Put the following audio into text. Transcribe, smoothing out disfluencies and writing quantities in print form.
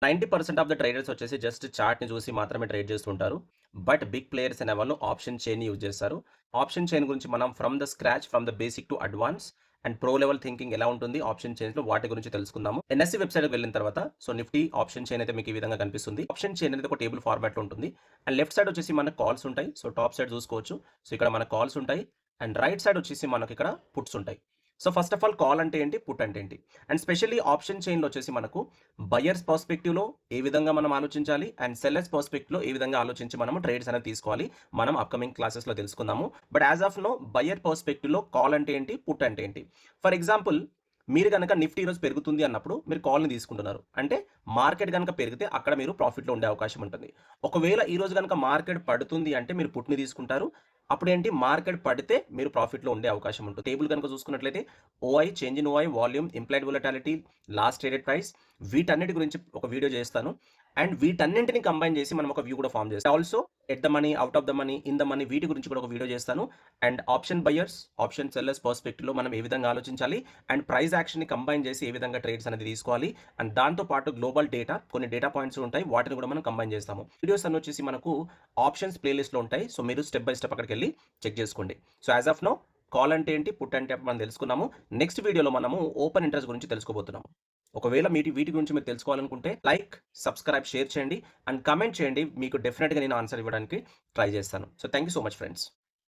90% of the traders వచ్చేసి just చార్ట్‌ని చూసి మాత్రమే ట్రేడ్ చేస్తుంటారు. బట్ బిగ్ ప్లేయర్స్ అనేవాళ్ళు ఆప్షన్ చైన్‌ని యూజ్ చేస్తారు. ఆప్షన్ చైన్ గురించి మనం from the scratch, from the basic to advance and pro level thinking ఎలా ఉంటుంది ఆప్షన్ చైన్స్‌లో వాటి గురించి తెలుసుకుందాము. ఎన్ఎస్‌సి వెబ్‌సైట్‌కి వెళ్ళిన తర్వాత సో నిఫ్టీ ఆప్షన్ చైన్ అయితే మీకు ఈ విధంగా కనిపిస్తుంది. ఆప్షన్ చైన్ అనేది ఒక టేబుల్ ఫార్మాట్‌లో ఉంటుంది. అండ్ లెఫ్ట్ సైడ్ వచ్చేసి మనకు కాల్స్ ఉంటాయి. సో టాప్ సైడ్ చూసుకోవచ్చు. సో ఇక్కడ మనకు కాల్స్ ఉంటాయి. అండ్ రైట్ సైడ్ వచ్చేసి మనకి ఇక్కడ పుట్స్ ఉంటాయి. So first of all call అంటే ఏంటి? పుట్ అంటే ఏంటి? అండ్ స్పెషల్లీ ఆప్షన్ చైన్‌లో వచ్చేసి మనకు బయర్స్ పర్స్పెక్టివ్‌లో ఏ విధంగా మనం ఆలోచించాలి అండ్ సెల్లర్స్ పర్స్పెక్టివ్‌లో ఏ విధంగా ఆలోచించి మనము ట్రేడ్స్ అనేది తీసుకోవాలి. మనం అప్‌కమింగ్ క్లాసెస్‌లో తెలుసుకుందాము. But as of now buyer పర్స్పెక్టివ్‌లో కాల్ అంటే ఏంటి? పుట్ అంటే ఏంటి? ఫర్ ఎగ్జాంపుల్ మీరు గనక నిఫ్టీ ఈరోజు పెరుగుతుంది అన్నప్పుడు మీరు కాల్‌ని తీసుకుంటున్నారు. అంటే మార్కెట్ గనక పెరిగితే అక్కడ మీరు ప్రాఫిట్‌లో ఉండే అవకాశం ఉంటుంది. ఒకవేళ ఈరోజు గనక మార్కెట్ పడుతుంది అంటే మీరు పుట్‌ని తీసుకుంటారు. అప్పుడేంటి మార్కెట్ పడితే మీరు ప్రాఫిట్‌లో ఉండే అవకాశం ఉంటుంది. టేబుల్ గనుక చూసుకున్నట్లయితే ఓఐ, change in ఓఐ, volume, implied volatility, last traded price వీటన్నిటి గురించి ఒక వీడియో చేస్తాను. అండ్ వీటన్నింటిని కంబైన్ చేసి మనం ఒక వ్యూ కూడా ఫార్మ్ చేస్తాం. Also at the money, out of the money, in the money వీటి గురించి కూడా ఒక వీడియో చేస్తాను. And option buyers, option sellers పర్స్పెక్టివ్‌లో మనం ఏ విధంగా ఆలోచించాలి అండ్ ప్రైస్ యాక్షన్‌ని కంబైన్ చేసి ఏ విధంగా ట్రేడ్స్ అనేది తీసుకోవాలి. అండ్ దాంతో పాటు గ్లోబల్ డేటా కొన్ని డేటా పాయింట్స్ ఉంటాయి. వాటిని కూడా మనం కంబైన్ చేస్తాము. వీడియోస్ అన్ని వచ్చేసి మనకు ఆప్షన్స్ ప్లేలిస్ట్‌లో ఉంటాయి. సో మీరు స్టెప్ బై స్టెప్ అక్కడికెళ్ళి చెక్ చేసుకోండి. So as of now call అంటే ఏంటి? పుట్ అంటే ఏంటి మనం తెలుసుకున్నాము. నెక్స్ట్ వీడియోలో మనము ఓపెన్ ఇంట్రెస్ట్ గురించి తెలుసుకోబోతున్నాము. ఒకవేళ వీటి గురించి మీరు తెలుసుకోవాలనుకుంటే లైక్, సబ్స్క్రైబ్, షేర్ చేయండి అండ్ కామెంట్ చేయండి. మీకు డెఫినిట్‌గా నేను ఆన్సర్ ఇవ్వడానికి ట్రై చేస్తాను. So thank you so much friends.